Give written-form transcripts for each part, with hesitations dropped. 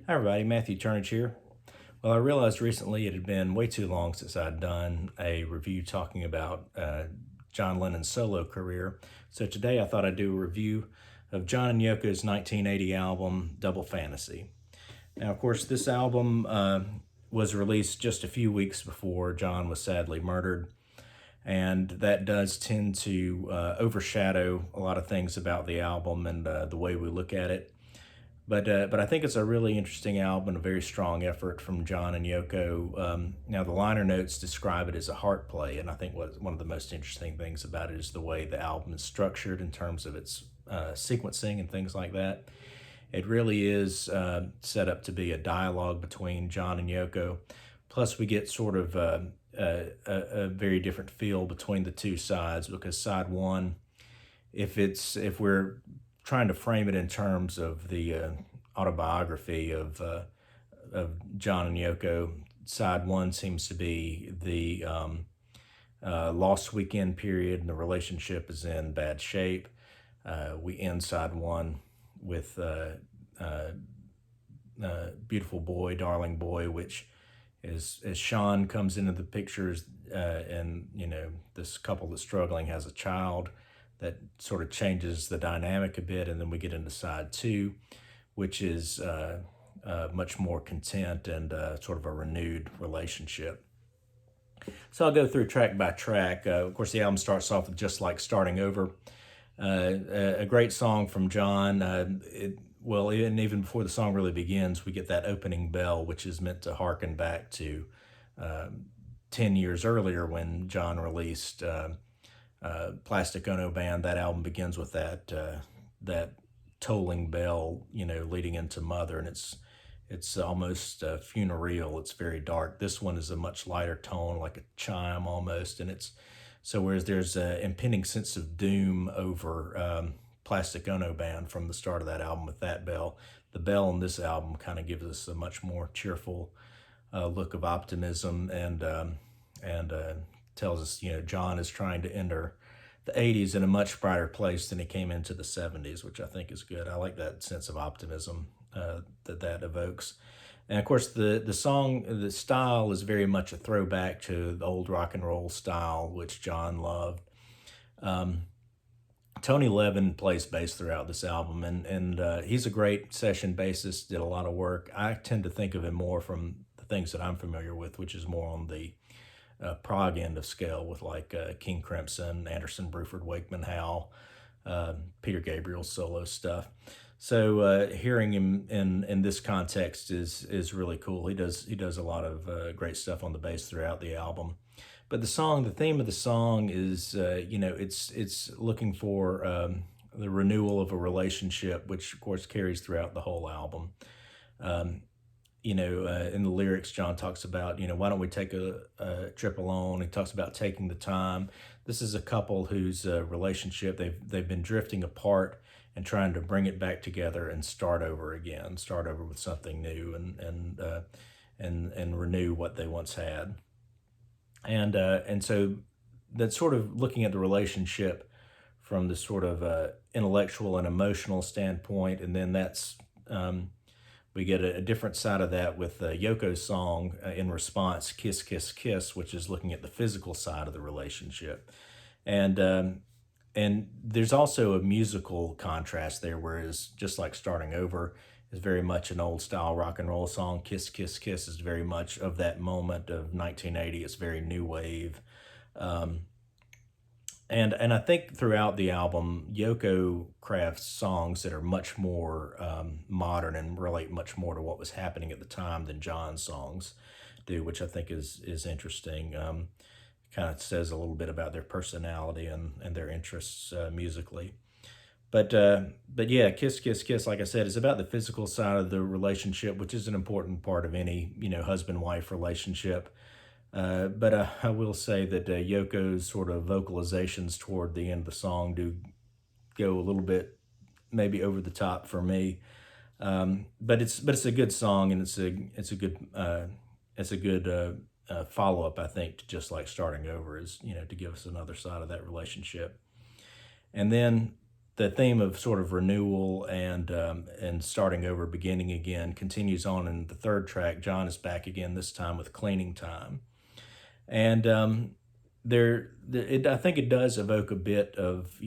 Hi everybody, Matthew Turnage here. Well, I realized recently it had been way too long since I'd done a review talking about John Lennon's solo career. So today I thought I'd do a review of John and Yoko's 1980 album, Double Fantasy. Now, of course, this album was released just a few weeks before John was sadly murdered, and that does tend to overshadow a lot of things about the album and the way we look at it. But I think it's a really interesting album, a very strong effort from John and Yoko. Now the liner notes describe it as a heart play, and I think one of the most interesting things about it is the way the album is structured in terms of its sequencing and things like that. It really is set up to be a dialogue between John and Yoko. Plus, we get sort of a very different feel between the two sides, because side one, if we're trying to frame it in terms of the autobiography of John and Yoko, side one seems to be the lost weekend period, and the relationship is in bad shape. We end side one with Beautiful Boy, Darling Boy, which is, as Sean comes into the pictures, and this couple that's struggling has a child, that sort of changes the dynamic a bit. And then we get into side two, which is much more content and sort of a renewed relationship. So I'll go through track by track. Of course, the album starts off with Just Like Starting Over, a great song from John. And even before the song really begins, we get that opening bell, which is meant to harken back to 10 years earlier when John released Plastic Ono Band. That album begins with that tolling bell, leading into Mother, and it's almost funereal. It's very dark. This one is a much lighter tone, like a chime almost, and whereas there's an impending sense of doom over Plastic Ono Band from the start of that album with that bell, the bell in this album kind of gives us a much more cheerful look of optimism, and tells us, John is trying to enter the 80s in a much brighter place than he came into the 70s, which I think is good. I like that sense of optimism that evokes. And of course, the style is very much a throwback to the old rock and roll style, which John loved. Tony Levin plays bass throughout this album, and he's a great session bassist, did a lot of work. I tend to think of him more from the things that I'm familiar with, which is more on the prog end of scale, with like King Crimson, Anderson, Bruford, Wakeman, Howe, Peter Gabriel's solo stuff. So hearing him in this context is really cool. He does a lot of great stuff on the bass throughout the album. But the theme of the song is it's looking for the renewal of a relationship, which of course carries throughout the whole album. In the lyrics, John talks about, why don't we take a trip alone? He talks about taking the time. This is a couple whose relationship, they've been drifting apart and trying to bring it back together and start over again, start over with something new, and renew what they once had. And so that's sort of looking at the relationship from the sort of intellectual and emotional standpoint, and then that's we get a different side of that with Yoko's song in response, Kiss, Kiss, Kiss, which is looking at the physical side of the relationship. And there's also a musical contrast there, whereas Just Like Starting Over is very much an old style rock and roll song. Kiss, Kiss, Kiss is very much of that moment of 1980. It's very new wave. And I think throughout the album, Yoko crafts songs that are much more modern and relate much more to what was happening at the time than John's songs do, which I think is interesting. Kind of says a little bit about their personality and their interests musically. But yeah, Kiss, Kiss, Kiss, like I said, is about the physical side of the relationship, which is an important part of any husband-wife relationship. But I will say that Yoko's sort of vocalizations toward the end of the song do go a little bit maybe over the top for me. But it's a good song, and it's a good follow up, I think, to Just Like Starting Over, is to give us another side of that relationship. And then the theme of sort of renewal and starting over, beginning again, continues on in the third track. John is back again, this time with cleaning time, and I think it does evoke a bit of,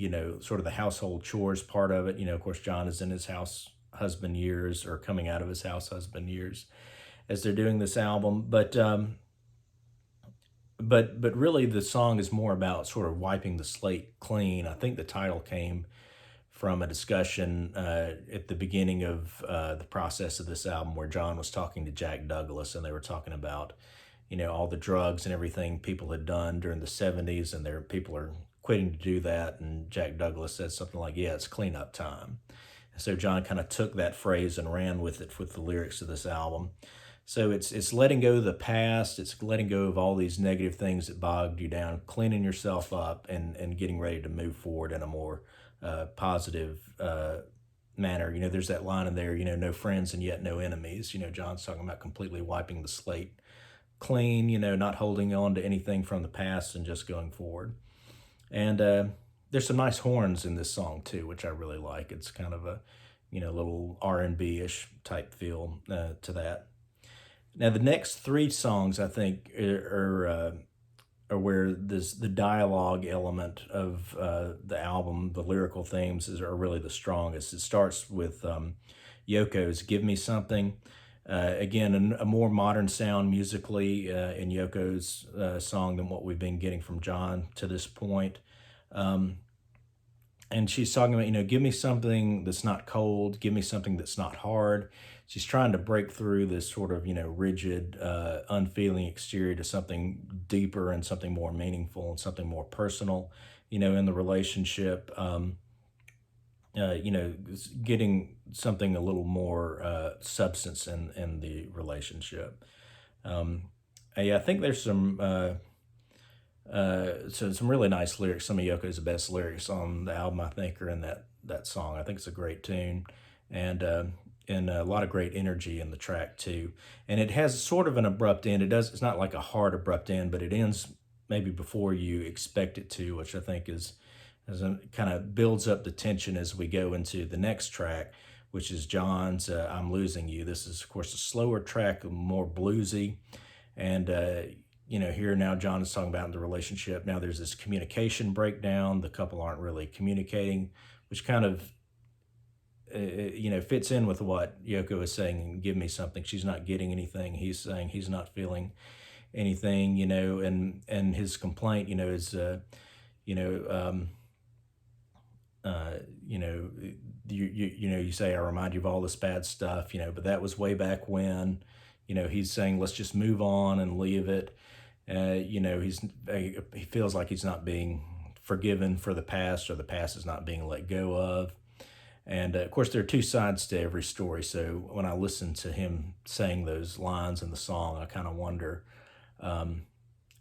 sort of the household chores part of it. Of course, John is in his house husband years, or coming out of his house husband years, as they're doing this album, but really the song is more about sort of wiping the slate clean. I think the title came from a discussion at the beginning of the process of this album, where John was talking to Jack Douglas, and they were talking about, all the drugs and everything people had done during the 70s, and people are quitting to do that. And Jack Douglas said something like, yeah, it's cleanup time. And so John kind of took that phrase and ran with it with the lyrics of this album. So it's letting go of the past. It's letting go of all these negative things that bogged you down, cleaning yourself up, and getting ready to move forward in a more positive manner. There's that line in there, no friends and yet no enemies. John's talking about completely wiping the slate clean, not holding on to anything from the past and just going forward. And there's some nice horns in this song too, which I really like. It's kind of a, little R&B-ish type feel to that. Now, the next three songs, I think, are where the dialogue element of the album, the lyrical themes, are really the strongest. It starts with Yoko's "Give Me Something." Again, a more modern sound musically in Yoko's song than what we've been getting from John to this point. And she's talking about, give me something that's not cold, give me something that's not hard. She's trying to break through this sort of, rigid, unfeeling exterior to something deeper and something more meaningful and something more personal, in the relationship. Getting something a little more substance in the relationship. I think there's some some really nice lyrics. Some of Yoko's best lyrics on the album, I think, are in that song. I think it's a great tune, and a lot of great energy in the track too. And it has sort of an abrupt end. It's not like a hard abrupt end, but it ends maybe before you expect it to, which I think is kind of builds up the tension as we go into the next track, which is John's "I'm Losing You." This is, of course, a slower track, more bluesy, and here now John is talking about the relationship. Now there's this communication breakdown. The couple aren't really communicating, which kind of, fits in with what Yoko is saying, give me something. She's not getting anything. He's saying he's not feeling anything, and his complaint, is, you say, I remind you of all this bad stuff, but that was way back when. He's saying, let's just move on and leave it. He feels like he's not being forgiven for the past, or the past is not being let go of. And of course, there are two sides to every story. So when I listen to him saying those lines in the song, I kind of wonder,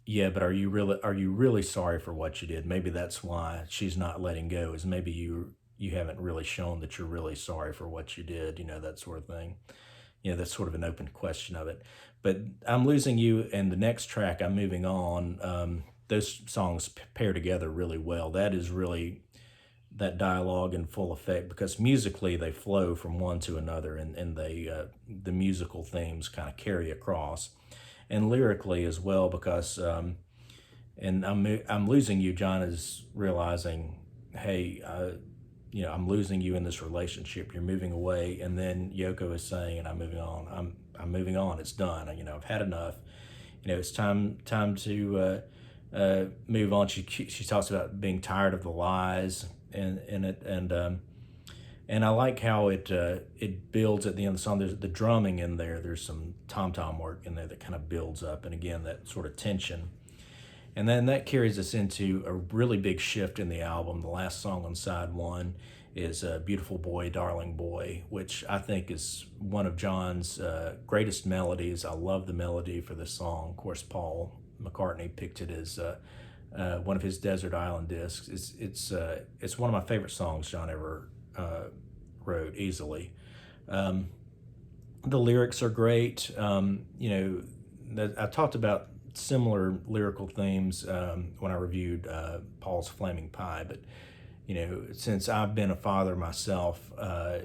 yeah, but are you really sorry for what you did? Maybe that's why she's not letting go, is maybe you haven't really shown that you're really sorry for what you did, that sort of thing. That's sort of an open question of it. But "I'm Losing You" and the next track, "I'm Moving On," those songs pair together really well. That is really that dialogue in full effect, because musically they flow from one to another, and they the musical themes kind of carry across, and lyrically as well, because and I'm losing you. John is realizing, hey, I'm losing you in this relationship. You're moving away, and then Yoko is saying, and I'm moving on. I'm moving on. It's done. I've had enough. It's time to move on. She talks about being tired of the lies in it, and I like how it builds at the end of the song. There's the drumming in there. There's some tom work in there that kind of builds up, and again, that sort of tension. And then that carries us into a really big shift in the album. The last song on side one is "Beautiful Boy, Darling Boy," which I think is one of John's greatest melodies. I love the melody for this song. Of course, Paul McCartney picked it as one of his Desert Island discs. It's one of my favorite songs John ever wrote, easily. The lyrics are great. I talked about similar lyrical themes when I reviewed Paul's Flaming Pie, but since I've been a father myself, all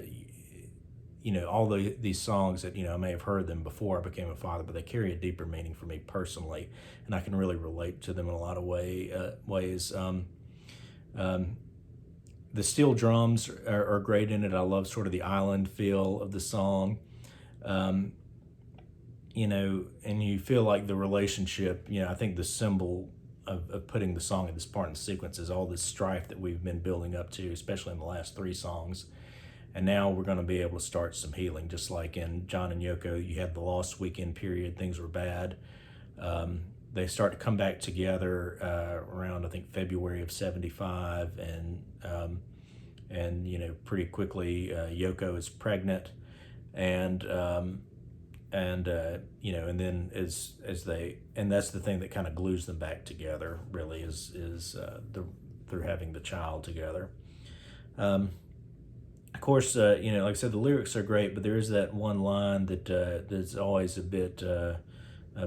these songs that, I may have heard them before I became a father, but they carry a deeper meaning for me personally, and I can really relate to them in a lot of ways. Um, the steel drums are great in it. I love sort of the island feel of the song. Um, and you feel like the relationship, I think the symbol of putting the song in this part in the sequence is all this strife that we've been building up to, especially in the last three songs. And now we're going to be able to start some healing, just like in John and Yoko. You had the lost weekend period, things were bad. They start to come back together around, I think, February of '75, and pretty quickly Yoko is pregnant, and and then as they, and that's the thing that kind of glues them back together, really, is through having the child together. Of course, like I said, the lyrics are great, but there is that one line that's always a bit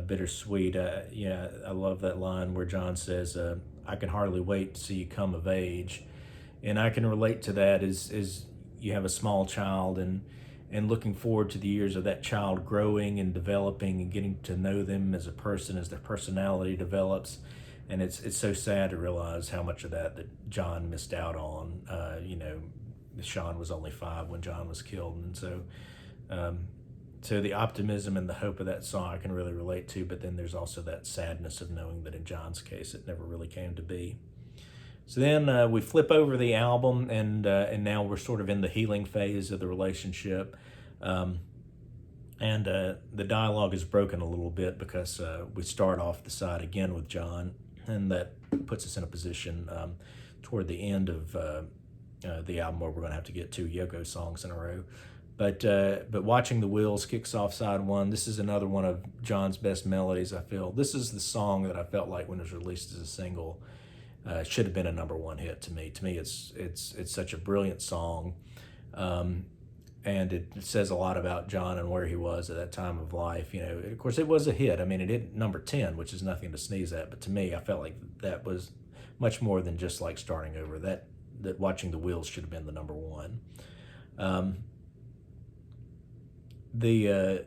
bittersweet. I love that line where John says, "I can hardly wait to see you come of age," and I can relate to that. As you have a small child, and looking forward to the years of that child growing and developing and getting to know them as a person, as their personality develops. And it's so sad to realize how much of that John missed out on. Sean was only 5 when John was killed, and so the optimism and the hope of that song I can really relate to. But then there's also that sadness of knowing that in John's case it never really came to be. So then we flip over the album, and now we're sort of in the healing phase of the relationship, and the dialogue is broken a little bit because we start off the side again with John, and that puts us in a position toward the end of the album where we're going to have to get 2 Yoko songs in a row. But Watching the Wheels kicks off side 1. This is another one of John's best melodies, I feel. This is the song that I felt like when it was released as a single should have been a #1 hit to me. To me, it's such a brilliant song, and it says a lot about John and where he was at that time of life. Of course, it was a hit. I mean, it hit #10, which is nothing to sneeze at. But to me, I felt like that was much more than just like starting over. That Watching the Wheels should have been the #1. The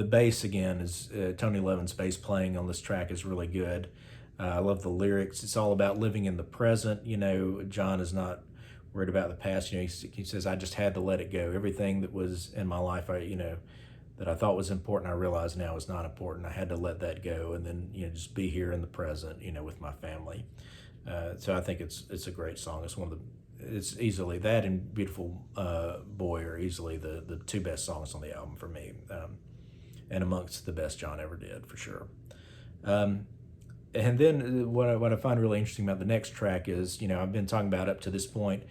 bass again is Tony Levin's bass playing on this track is really good. I love the lyrics. It's all about living in the present. John is not worried about the past. He says, "I just had to let it go. Everything that was in my life, that I thought was important, I realize now is not important. I had to let that go, and then just be here in the present, with my family." So I think it's a great song. It's easily that and Beautiful Boy are easily the 2 best songs on the album for me, and amongst the best John ever did, for sure. And then what I find really interesting about the next track is, I've been talking about up to this point,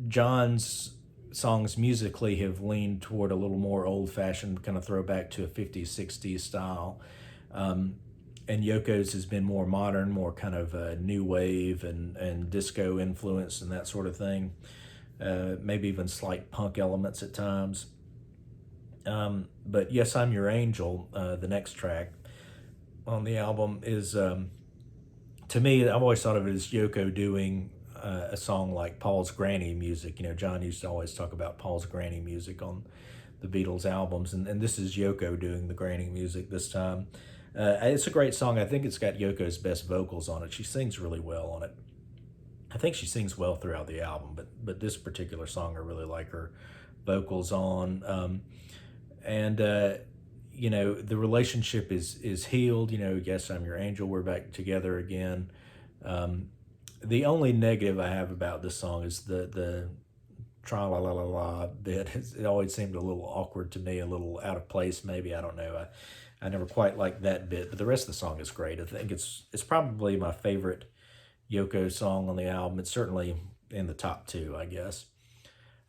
John's songs musically have leaned toward a little more old-fashioned kind of throwback to a 50s, 60s style. And Yoko's has been more modern, more kind of new wave and disco influence and that sort of thing. Maybe even slight punk elements at times. But Yes, I'm Your Angel, the next track on the album, is, to me, I've always thought of it as Yoko doing a song like Paul's Granny music. John used to always talk about Paul's Granny music on the Beatles albums, and this is Yoko doing the Granny music this time. It's a great song. I think it's got Yoko's best vocals on it. She sings really well on it. I think she sings well throughout the album, but this particular song I really like her vocals on. And the relationship is healed. Yes, I'm Your Angel. We're back together again. The only negative I have about this song is the tra la la la la bit. It always seemed a little awkward to me, a little out of place. Maybe, I don't know. I never quite liked that bit, but the rest of the song is great. I think it's probably my favorite Yoko song on the album. It's certainly in the top 2, I guess.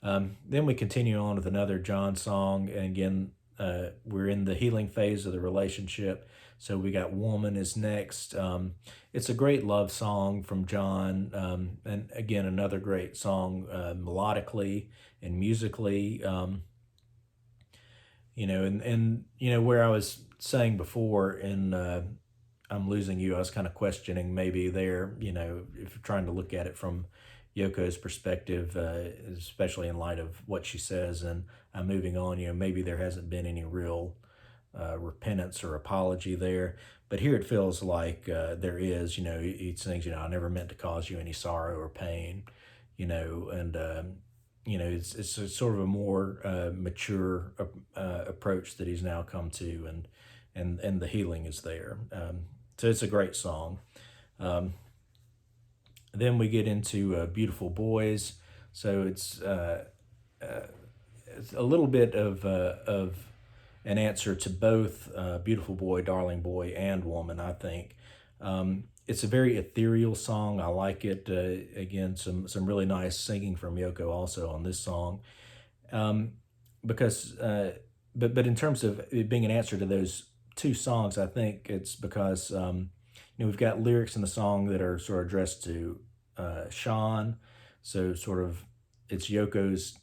Then we continue on with another John song, and again, we're in the healing phase of the relationship. So we got Woman is next. It's a great love song from John, and again, another great song melodically and musically. Where I was saying before in I'm losing you. I was kind of questioning maybe there, if you're trying to look at it from Yoko's perspective, especially in light of what she says, and I'm moving on, maybe there hasn't been any real repentance or apology there. But here it feels like there is, he sings, I never meant to cause you any sorrow or pain, and, it's a sort of a more mature approach that he's now come to, and the healing is there. So it's a great song. Um, then we get into Beautiful Boys. So it's a little bit of an answer to both Beautiful Boy, Darling Boy, and Woman, I think. It's a very ethereal song. I like it. Again, some really nice singing from Yoko also on this song. Um, because, but in terms of it being an answer to those two songs, I think it's because, we've got lyrics in the song that are sort of addressed to Sean. So sort of it's Yoko's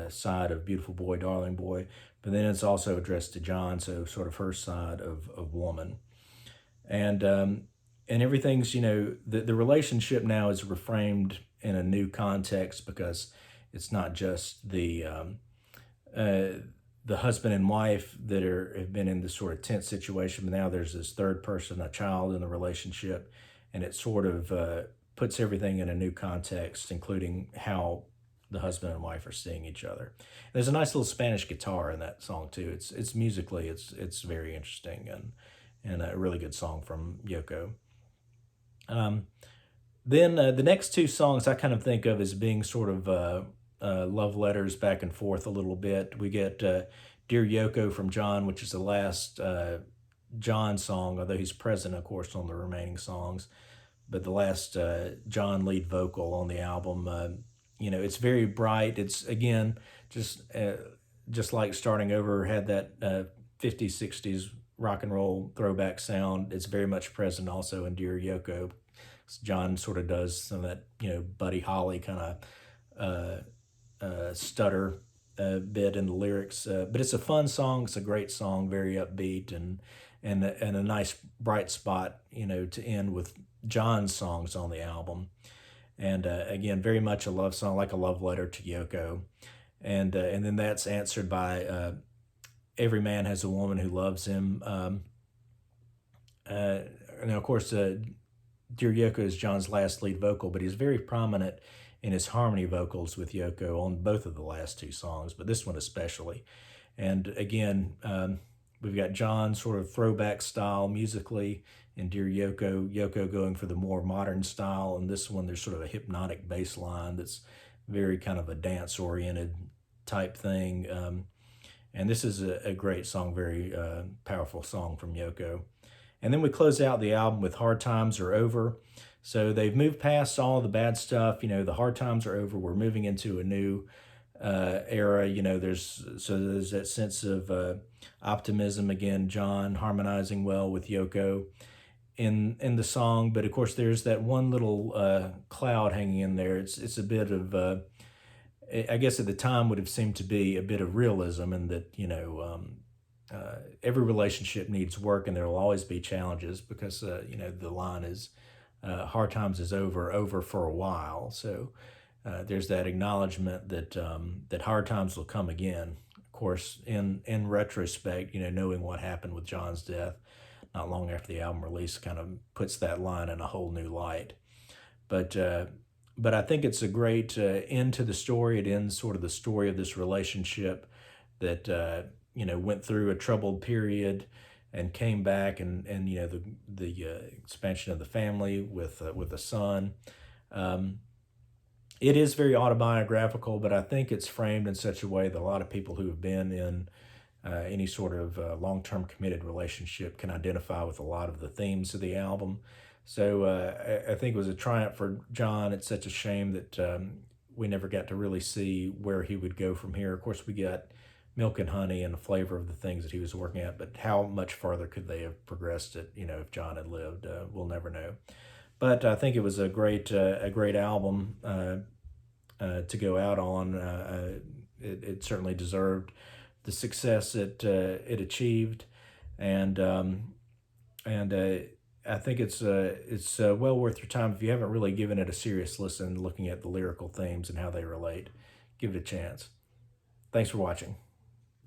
side of Beautiful Boy, Darling Boy, but then it's also addressed to John, so sort of her side of Woman. And everything's, the relationship now is reframed in a new context, because it's not just the husband and wife that have been in this sort of tense situation, but now there's this third person, a child in the relationship, and it sort of puts everything in a new context, including how the husband and wife are seeing each other. There's a nice little Spanish guitar in that song too. It's musically it's very interesting, and a really good song from Yoko. Um, then the next two songs I kind of think of as being sort of love letters back and forth a little bit. We get Dear Yoko from John, which is the last John song, although he's present, of course, on the remaining songs. But the last John lead vocal on the album, it's very bright. It's, again, just like Starting Over had that 50s, 60s rock and roll throwback sound. It's very much present also in Dear Yoko. John sort of does some of that, Buddy Holly kind of stutter bit in the lyrics, but it's a fun song. It's a great song, very upbeat, and a nice bright spot, to end with John's songs on the album. And again, very much a love song, like a love letter to Yoko, and then that's answered by Every Man Has a Woman Who Loves Him. And of course, Dear Yoko is John's last lead vocal, but he's very prominent in his harmony vocals with Yoko on both of the last two songs, but this one especially. And again, we've got John sort of throwback style musically in Dear Yoko, Yoko going for the more modern style. And this one, there's sort of a hypnotic bass line that's very kind of a dance-oriented type thing. And this is a great song, very powerful song from Yoko. And then we close out the album with Hard Times Are Over. So they've moved past all the bad stuff. The hard times are over. We're moving into a new era. There's that sense of optimism again. John harmonizing well with Yoko in the song, but of course there's that one little cloud hanging in there. It's a bit of I guess at the time would have seemed to be a bit of realism, and that every relationship needs work, and there will always be challenges, because the line is hard times is over for a while. So there's that acknowledgement that hard times will come again. Of course, in retrospect, knowing what happened with John's death not long after the album release kind of puts that line in a whole new light. But I think it's a great end to the story. It ends sort of the story of this relationship that went through a troubled period and came back, and the expansion of the family with a son. It is very autobiographical, but I think it's framed in such a way that a lot of people who have been in any sort of long-term committed relationship can identify with a lot of the themes of the album. So I think it was a triumph for John. It's such a shame that we never got to really see where he would go from here. Of course, we got Milk and Honey and a flavor of the things that he was working at, but how much farther could they have progressed it, if John had lived? We'll never know. But I think it was a great album to go out on. It certainly deserved the success it achieved, and I think it's well worth your time if you haven't really given it a serious listen, looking at the lyrical themes and how they relate. Give it a chance. Thanks for watching.